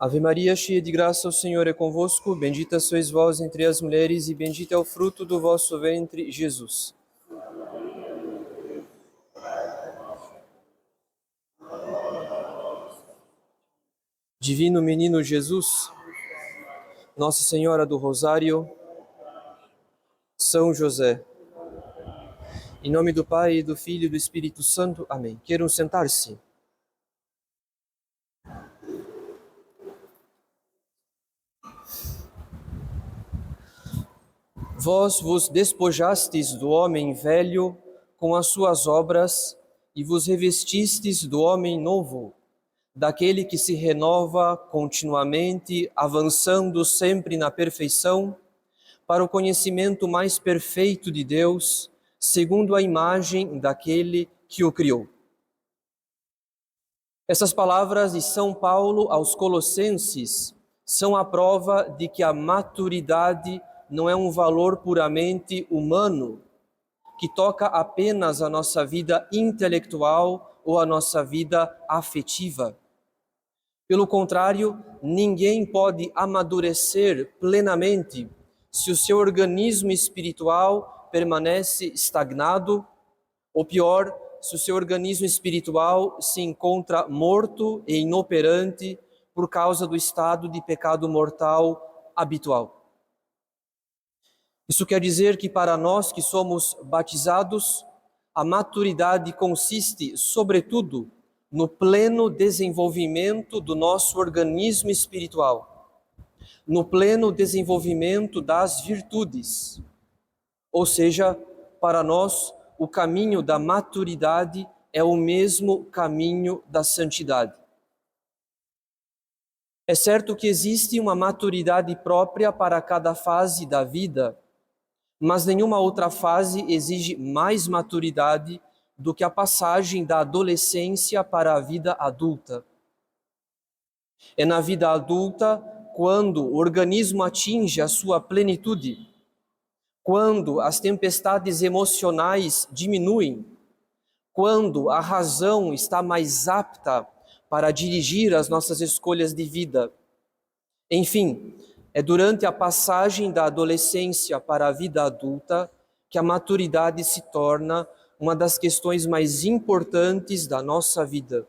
Ave Maria, cheia de graça, o Senhor é convosco. Bendita sois vós entre as mulheres e bendito é o fruto do vosso ventre, Jesus. Divino Menino Jesus, Nossa Senhora do Rosário, São José. Em nome do Pai, do Filho e do Espírito Santo. Amém. Queiram sentar-se. Vós vos despojastes do homem velho com as suas obras e vos revestistes do homem novo, daquele que se renova continuamente, avançando sempre na perfeição, para o conhecimento mais perfeito de Deus, segundo a imagem daquele que o criou. Essas palavras de São Paulo aos Colossenses são a prova de que a maturidade não é um valor puramente humano, que toca apenas a nossa vida intelectual ou a nossa vida afetiva. Pelo contrário, ninguém pode amadurecer plenamente se o seu organismo espiritual permanece estagnado, ou pior, se o seu organismo espiritual se encontra morto e inoperante por causa do estado de pecado mortal habitual. Isso quer dizer que para nós que somos batizados, a maturidade consiste, sobretudo, no pleno desenvolvimento do nosso organismo espiritual, no pleno desenvolvimento das virtudes. Ou seja, para nós, o caminho da maturidade é o mesmo caminho da santidade. É certo que existe uma maturidade própria para cada fase da vida, mas nenhuma outra fase exige mais maturidade do que a passagem da adolescência para a vida adulta. É na vida adulta quando o organismo atinge a sua plenitude, quando as tempestades emocionais diminuem, quando a razão está mais apta para dirigir as nossas escolhas de vida. Enfim, é durante a passagem da adolescência para a vida adulta que a maturidade se torna uma das questões mais importantes da nossa vida.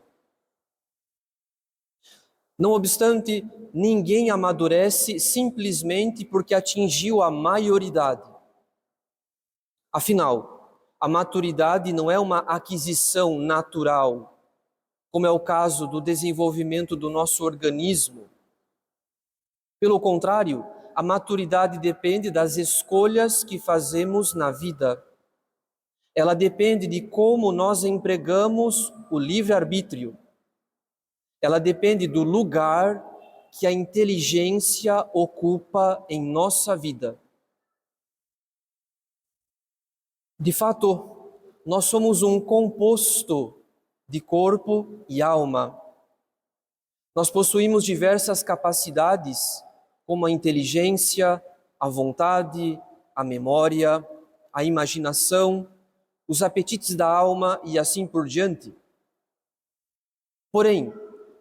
Não obstante, ninguém amadurece simplesmente porque atingiu a maioridade. Afinal, a maturidade não é uma aquisição natural, como é o caso do desenvolvimento do nosso organismo. Pelo contrário, a maturidade depende das escolhas que fazemos na vida. Ela depende de como nós empregamos o livre-arbítrio. Ela depende do lugar que a inteligência ocupa em nossa vida. De fato, nós somos um composto de corpo e alma. Nós possuímos diversas capacidades, como a inteligência, a vontade, a memória, a imaginação, os apetites da alma e assim por diante. Porém,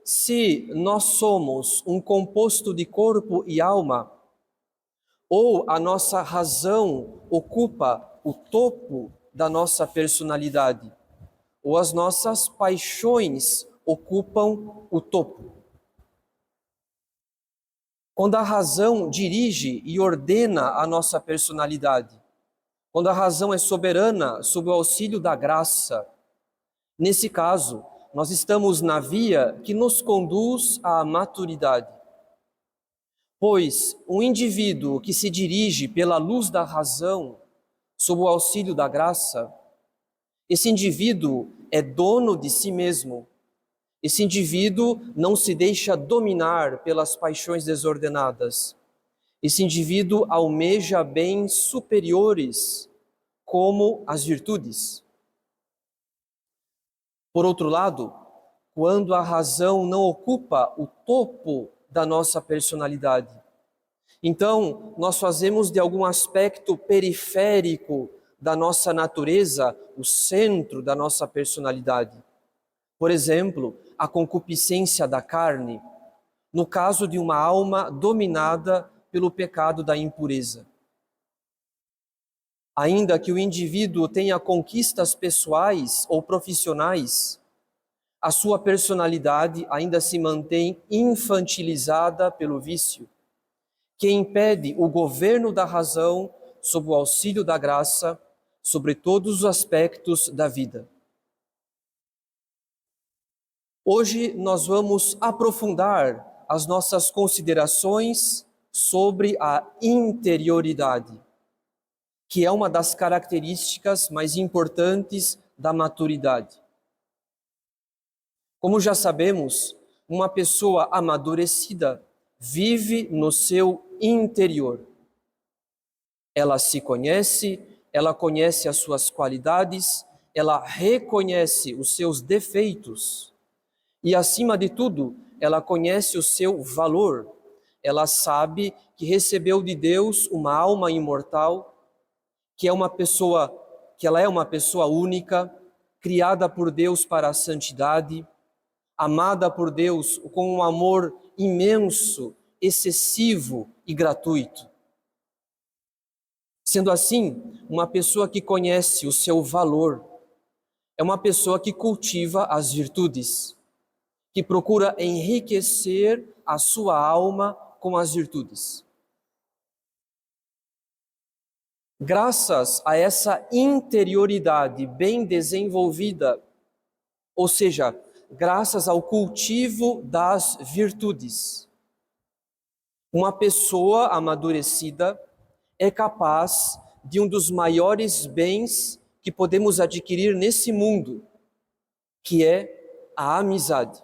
se nós somos um composto de corpo e alma, ou a nossa razão ocupa o topo da nossa personalidade, ou as nossas paixões ocupam o topo. Quando a razão dirige e ordena a nossa personalidade, quando a razão é soberana sob o auxílio da graça, nesse caso, nós estamos na via que nos conduz à maturidade. Pois um indivíduo que se dirige pela luz da razão, sob o auxílio da graça, esse indivíduo é dono de si mesmo. Esse indivíduo não se deixa dominar pelas paixões desordenadas. Esse indivíduo almeja bens superiores, como as virtudes. Por outro lado, quando a razão não ocupa o topo da nossa personalidade, então nós fazemos de algum aspecto periférico da nossa natureza o centro da nossa personalidade. Por exemplo, a concupiscência da carne, no caso de uma alma dominada pelo pecado da impureza. Ainda que o indivíduo tenha conquistas pessoais ou profissionais, a sua personalidade ainda se mantém infantilizada pelo vício, que impede o governo da razão sob o auxílio da graça sobre todos os aspectos da vida. Hoje nós vamos aprofundar as nossas considerações sobre a interioridade, que é uma das características mais importantes da maturidade. Como já sabemos, uma pessoa amadurecida vive no seu interior. Ela se conhece, ela conhece as suas qualidades, ela reconhece os seus defeitos e, acima de tudo, ela conhece o seu valor. Ela sabe que recebeu de Deus uma alma imortal, que ela é uma pessoa única, criada por Deus para a santidade, amada por Deus com um amor imenso, excessivo e gratuito. Sendo assim, uma pessoa que conhece o seu valor é uma pessoa que cultiva as virtudes, que procura enriquecer a sua alma com as virtudes. Graças a essa interioridade bem desenvolvida, ou seja, graças ao cultivo das virtudes, uma pessoa amadurecida é capaz de um dos maiores bens que podemos adquirir nesse mundo, que é a amizade.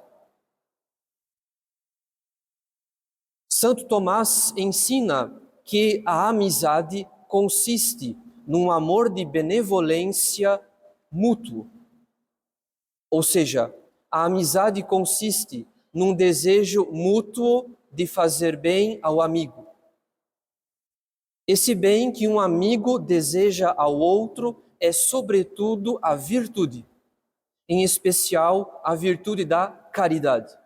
Santo Tomás ensina que a amizade consiste num amor de benevolência mútuo. Ou seja, a amizade consiste num desejo mútuo de fazer bem ao amigo. Esse bem que um amigo deseja ao outro é, sobretudo, a virtude, em especial a virtude da caridade.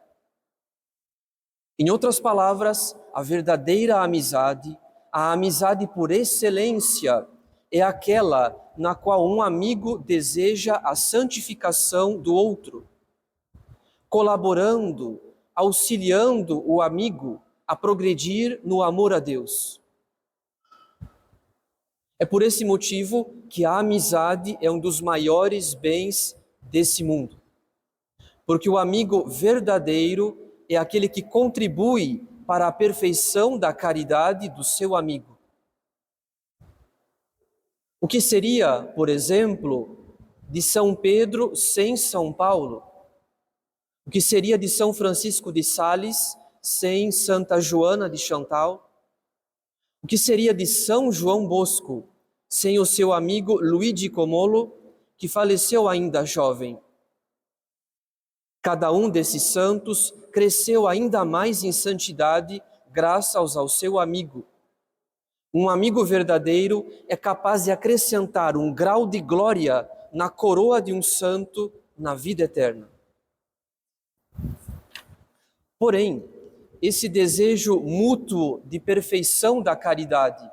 Em outras palavras, a verdadeira amizade, a amizade por excelência, é aquela na qual um amigo deseja a santificação do outro, colaborando, auxiliando o amigo a progredir no amor a Deus. É por esse motivo que a amizade é um dos maiores bens desse mundo. Porque o amigo verdadeiro é aquele que contribui para a perfeição da caridade do seu amigo. O que seria, por exemplo, de São Pedro sem São Paulo? O que seria de São Francisco de Sales sem Santa Joana de Chantal? O que seria de São João Bosco sem o seu amigo Luigi Comolo, que faleceu ainda jovem? Cada um desses santos cresceu ainda mais em santidade graças ao seu amigo. Um amigo verdadeiro é capaz de acrescentar um grau de glória na coroa de um santo na vida eterna. Porém, esse desejo mútuo de perfeição da caridade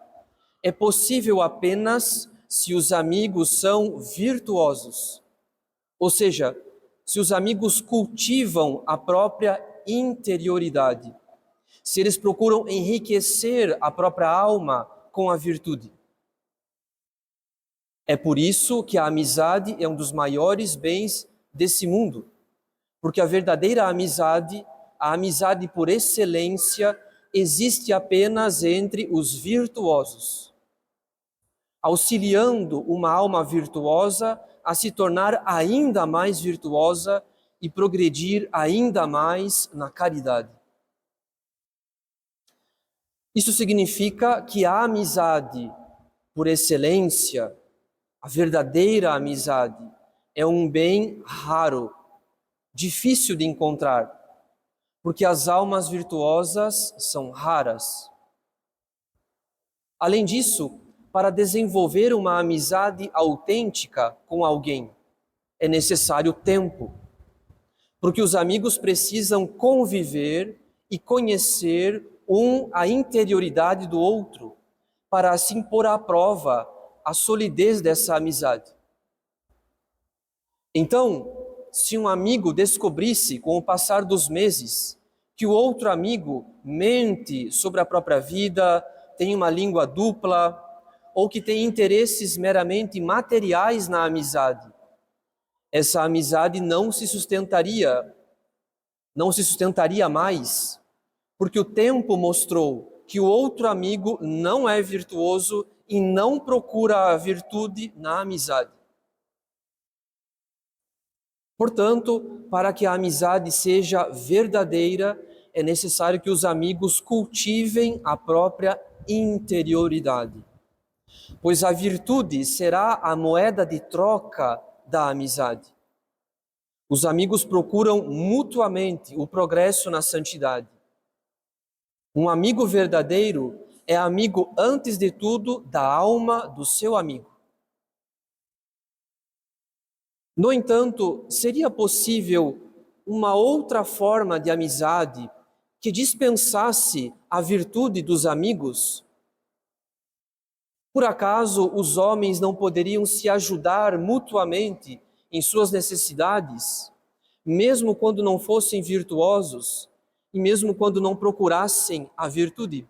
é possível apenas se os amigos são virtuosos, ou seja, se os amigos cultivam a própria interioridade, se eles procuram enriquecer a própria alma com a virtude. É por isso que a amizade é um dos maiores bens desse mundo, porque a verdadeira amizade, a amizade por excelência, existe apenas entre os virtuosos, auxiliando uma alma virtuosa a se tornar ainda mais virtuosa e progredir ainda mais na caridade. Isso significa que a amizade por excelência, a verdadeira amizade, é um bem raro, difícil de encontrar, porque as almas virtuosas são raras. Além disso, para desenvolver uma amizade autêntica com alguém, é necessário tempo, porque os amigos precisam conviver e conhecer a interioridade do outro, para assim pôr à prova a solidez dessa amizade. Então, se um amigo descobrisse, com o passar dos meses, que o outro amigo mente sobre a própria vida, tem uma língua dupla, ou que tem interesses meramente materiais na amizade, essa amizade não se sustentaria mais, porque o tempo mostrou que o outro amigo não é virtuoso e não procura a virtude na amizade. Portanto, para que a amizade seja verdadeira, é necessário que os amigos cultivem a própria interioridade, pois a virtude será a moeda de troca da amizade. Os amigos procuram mutuamente o progresso na santidade. Um amigo verdadeiro é amigo, antes de tudo, da alma do seu amigo. No entanto, seria possível uma outra forma de amizade que dispensasse a virtude dos amigos? Por acaso os homens não poderiam se ajudar mutuamente em suas necessidades, mesmo quando não fossem virtuosos e mesmo quando não procurassem a virtude?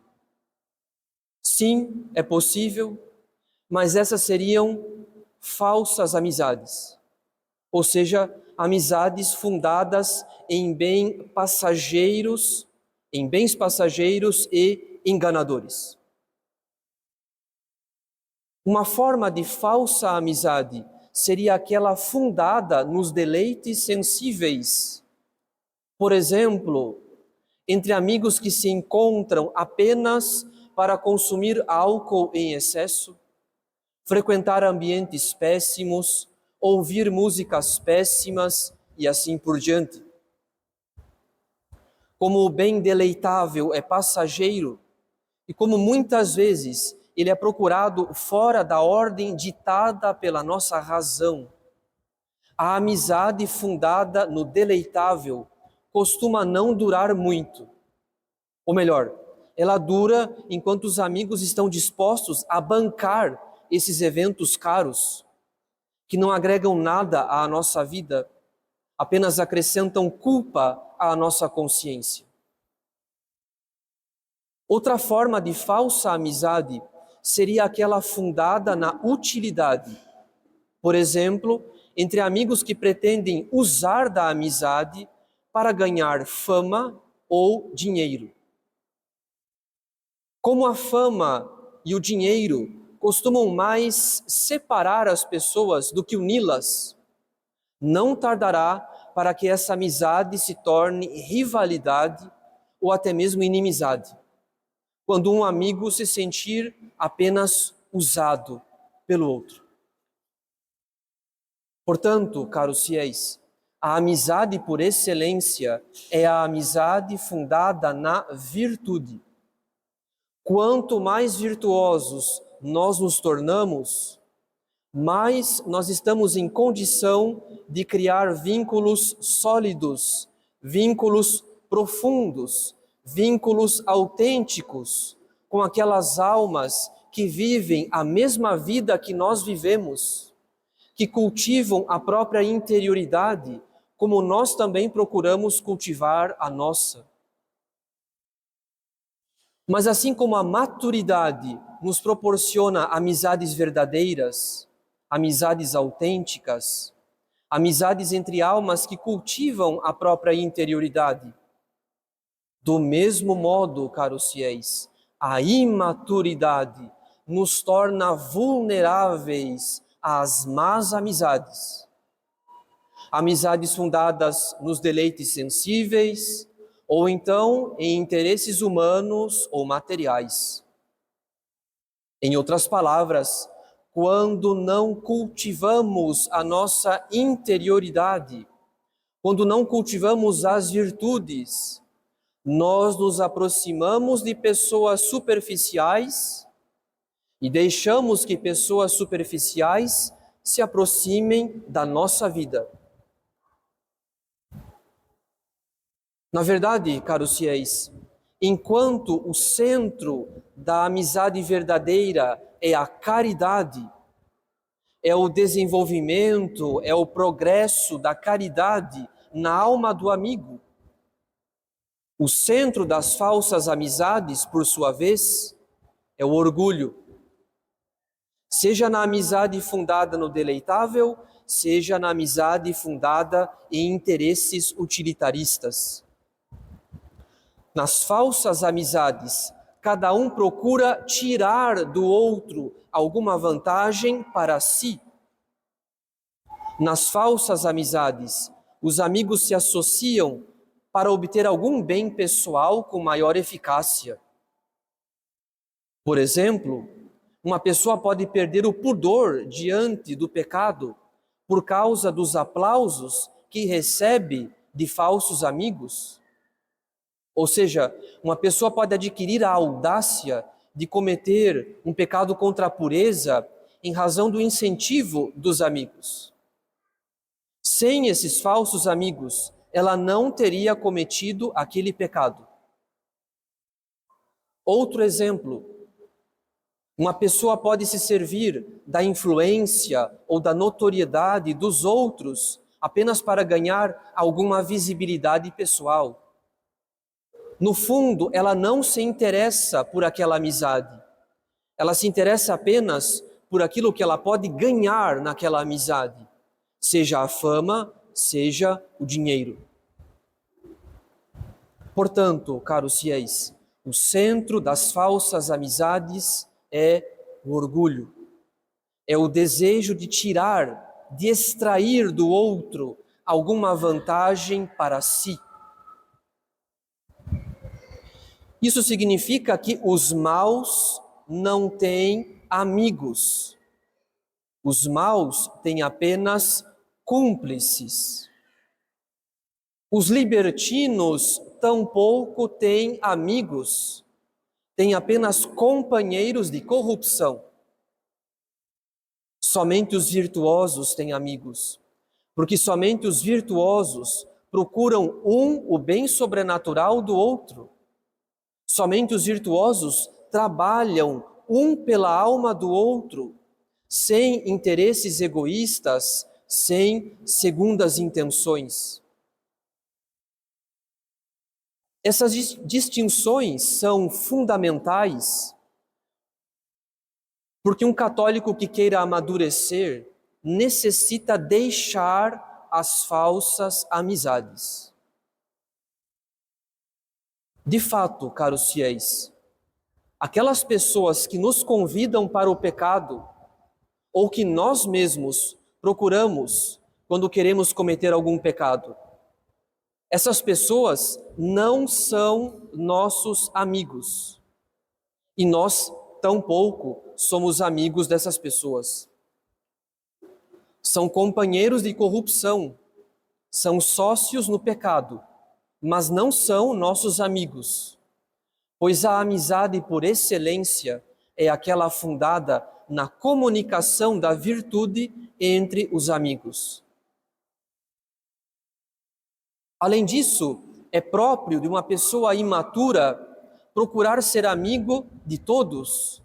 Sim, é possível, mas essas seriam falsas amizades, ou seja, amizades fundadas em bens passageiros e enganadores. Uma forma de falsa amizade seria aquela fundada nos deleites sensíveis. Por exemplo, entre amigos que se encontram apenas para consumir álcool em excesso, frequentar ambientes péssimos, ouvir músicas péssimas e assim por diante. Como o bem deleitável é passageiro e como muitas vezes ele é procurado fora da ordem ditada pela nossa razão, a amizade fundada no deleitável costuma não durar muito. Ou melhor, ela dura enquanto os amigos estão dispostos a bancar esses eventos caros, que não agregam nada à nossa vida, apenas acrescentam culpa à nossa consciência. Outra forma de falsa amizade seria aquela fundada na utilidade. Por exemplo, entre amigos que pretendem usar da amizade para ganhar fama ou dinheiro. Como a fama e o dinheiro costumam mais separar as pessoas do que uni-las, não tardará para que essa amizade se torne rivalidade ou até mesmo inimizade, quando um amigo se sentir apenas usado pelo outro. Portanto, caros fiéis, a amizade por excelência é a amizade fundada na virtude. Quanto mais virtuosos nós nos tornamos, mais nós estamos em condição de criar vínculos sólidos, vínculos profundos, vínculos autênticos com aquelas almas que vivem a mesma vida que nós vivemos, que cultivam a própria interioridade, como nós também procuramos cultivar a nossa. Mas assim como a maturidade nos proporciona amizades verdadeiras, amizades autênticas, amizades entre almas que cultivam a própria interioridade, do mesmo modo, caros fiéis, a imaturidade nos torna vulneráveis às más amizades. Amizades fundadas nos deleites sensíveis, ou então em interesses humanos ou materiais. Em outras palavras, quando não cultivamos a nossa interioridade, quando não cultivamos as virtudes, nós nos aproximamos de pessoas superficiais e deixamos que pessoas superficiais se aproximem da nossa vida. Na verdade, caros fiéis, enquanto o centro da amizade verdadeira é a caridade, é o desenvolvimento, é o progresso da caridade na alma do amigo, o centro das falsas amizades, por sua vez, é o orgulho. Seja na amizade fundada no deleitável, seja na amizade fundada em interesses utilitaristas. Nas falsas amizades, cada um procura tirar do outro alguma vantagem para si. Nas falsas amizades, os amigos se associam para obter algum bem pessoal com maior eficácia. Por exemplo, uma pessoa pode perder o pudor diante do pecado por causa dos aplausos que recebe de falsos amigos. Ou seja, uma pessoa pode adquirir a audácia de cometer um pecado contra a pureza em razão do incentivo dos amigos. Sem esses falsos amigos, ela não teria cometido aquele pecado. Outro exemplo, uma pessoa pode se servir da influência ou da notoriedade dos outros apenas para ganhar alguma visibilidade pessoal. No fundo, ela não se interessa por aquela amizade. Ela se interessa apenas por aquilo que ela pode ganhar naquela amizade, seja a fama, seja o dinheiro. Portanto, caros fiéis, o centro das falsas amizades é o orgulho. É o desejo de tirar, de extrair do outro alguma vantagem para si. Isso significa que os maus não têm amigos. Os maus têm apenas cúmplices. Os libertinos tampouco têm amigos, têm apenas companheiros de corrupção. Somente os virtuosos têm amigos, porque somente os virtuosos procuram o bem sobrenatural do outro. Somente os virtuosos trabalham um pela alma do outro, sem interesses egoístas, sem segundas intenções. Essas distinções são fundamentais, porque um católico que queira amadurecer necessita deixar as falsas amizades. De fato, caros fiéis, aquelas pessoas que nos convidam para o pecado, ou que nós mesmos procuramos quando queremos cometer algum pecado, essas pessoas não são nossos amigos. E nós tampouco somos amigos dessas pessoas. São companheiros de corrupção, são sócios no pecado, mas não são nossos amigos, pois a amizade por excelência é aquela fundada na comunicação da virtude entre os amigos. Além disso, é próprio de uma pessoa imatura procurar ser amigo de todos,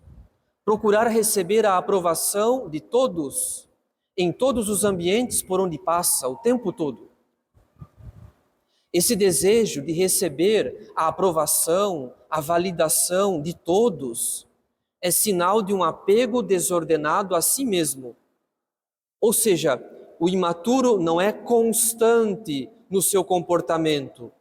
procurar receber a aprovação de todos, em todos os ambientes por onde passa, o tempo todo. Esse desejo de receber a aprovação, a validação de todos, é sinal de um apego desordenado a si mesmo. Ou seja, o imaturo não é constante no seu comportamento.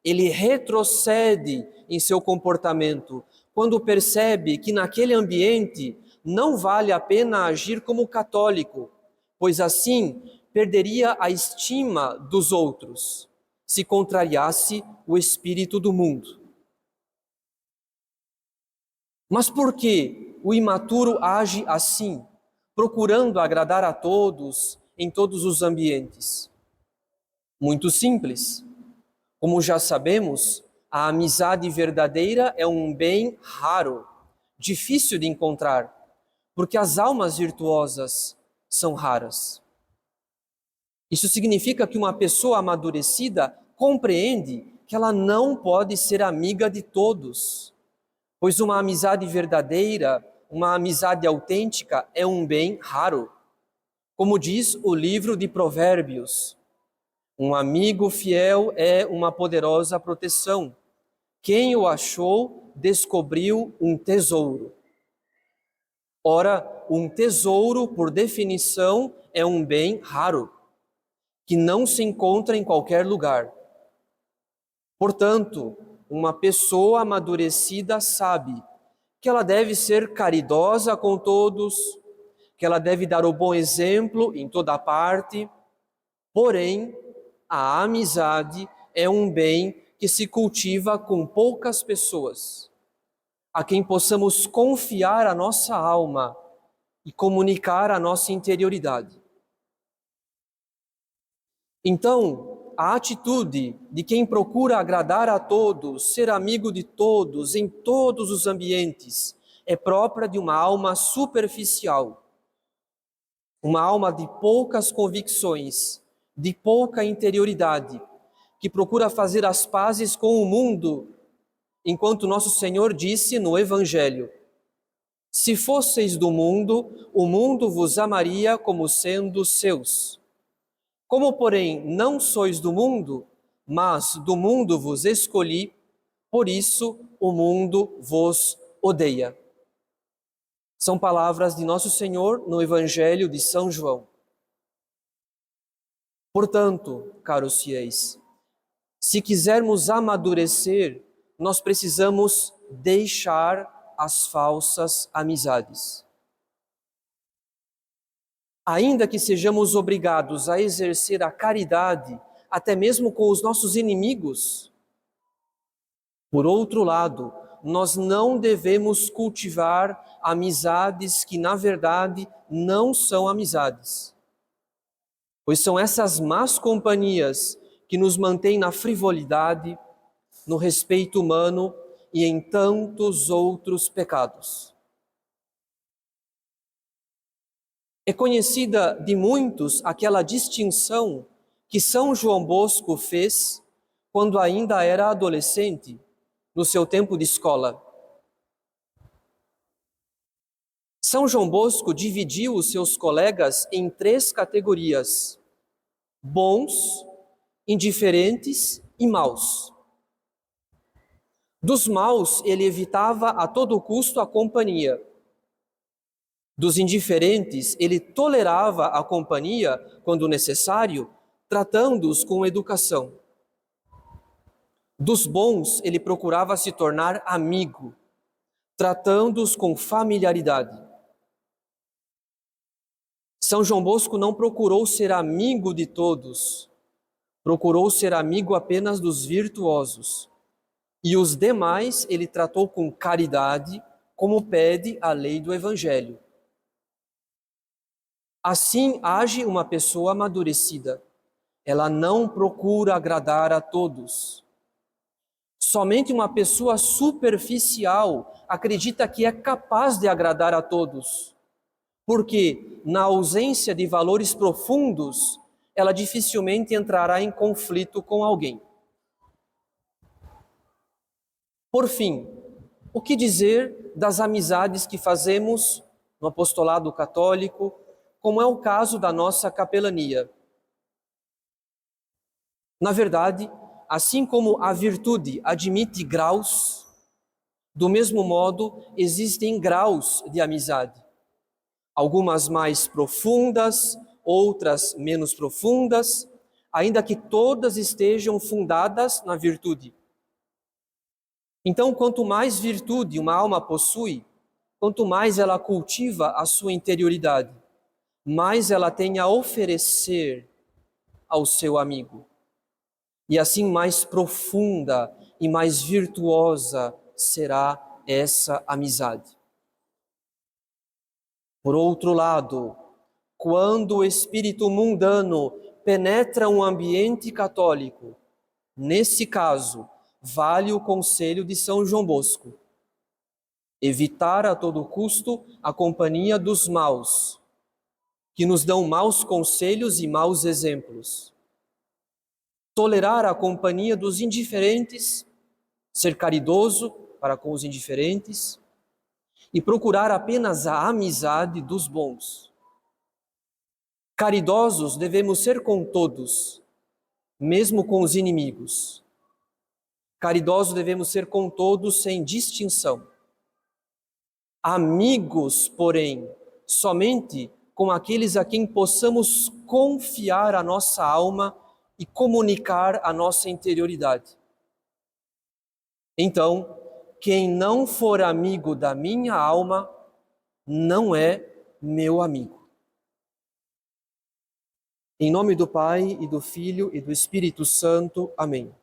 Ele retrocede em seu comportamento quando percebe que naquele ambiente não vale a pena agir como católico, pois assim perderia a estima dos outros, se contrariasse o espírito do mundo. Mas por que o imaturo age assim, procurando agradar a todos em todos os ambientes? Muito simples. Como já sabemos, a amizade verdadeira é um bem raro, difícil de encontrar, porque as almas virtuosas são raras. Isso significa que uma pessoa amadurecida compreende que ela não pode ser amiga de todos, pois uma amizade verdadeira, uma amizade autêntica é um bem raro. Como diz o livro de Provérbios, um amigo fiel é uma poderosa proteção. Quem o achou descobriu um tesouro. Ora, um tesouro, por definição, é um bem raro, que não se encontra em qualquer lugar. Portanto, uma pessoa amadurecida sabe que ela deve ser caridosa com todos, que ela deve dar o bom exemplo em toda parte, porém, a amizade é um bem que se cultiva com poucas pessoas, a quem possamos confiar a nossa alma e comunicar a nossa interioridade. Então, a atitude de quem procura agradar a todos, ser amigo de todos, em todos os ambientes, é própria de uma alma superficial, uma alma de poucas convicções, de pouca interioridade, que procura fazer as pazes com o mundo, enquanto nosso Senhor disse no Evangelho: se fosseis do mundo, o mundo vos amaria como sendo seus. Como, porém, não sois do mundo, mas do mundo vos escolhi, por isso o mundo vos odeia. São palavras de nosso Senhor no Evangelho de São João. Portanto, caros fiéis, se quisermos amadurecer, nós precisamos deixar as falsas amizades. Ainda que sejamos obrigados a exercer a caridade, até mesmo com os nossos inimigos, por outro lado, nós não devemos cultivar amizades que, na verdade, não são amizades. Pois são essas más companhias que nos mantêm na frivolidade, no respeito humano e em tantos outros pecados. É conhecida de muitos aquela distinção que São João Bosco fez quando ainda era adolescente, no seu tempo de escola. São João Bosco dividiu os seus colegas em 3 categorias: bons, indiferentes e maus. Dos maus, ele evitava a todo custo a companhia. Dos indiferentes, ele tolerava a companhia quando necessário, tratando-os com educação. Dos bons, ele procurava se tornar amigo, tratando-os com familiaridade. São João Bosco não procurou ser amigo de todos, procurou ser amigo apenas dos virtuosos. E os demais ele tratou com caridade, como pede a lei do Evangelho. Assim age uma pessoa amadurecida. Ela não procura agradar a todos. Somente uma pessoa superficial acredita que é capaz de agradar a todos, porque, na ausência de valores profundos, ela dificilmente entrará em conflito com alguém. Por fim, o que dizer das amizades que fazemos no apostolado católico, como é o caso da nossa capelania? Na verdade, assim como a virtude admite graus, do mesmo modo existem graus de amizade. Algumas mais profundas, outras menos profundas, ainda que todas estejam fundadas na virtude. Então, quanto mais virtude uma alma possui, quanto mais ela cultiva a sua interioridade, mais ela tem a oferecer ao seu amigo. E assim mais profunda e mais virtuosa será essa amizade. Por outro lado, quando o espírito mundano penetra um ambiente católico, nesse caso, vale o conselho de São João Bosco: evitar a todo custo a companhia dos maus, que nos dão maus conselhos e maus exemplos. tolerar a companhia dos indiferentes, ser caridoso para com os indiferentes e procurar apenas a amizade dos bons. Caridosos devemos ser com todos, mesmo com os inimigos. Caridosos devemos ser com todos sem distinção. Amigos, porém, somente com aqueles a quem possamos confiar a nossa alma e comunicar a nossa interioridade. Então, quem não for amigo da minha alma, não é meu amigo. Em nome do Pai, e do Filho, e do Espírito Santo. Amém.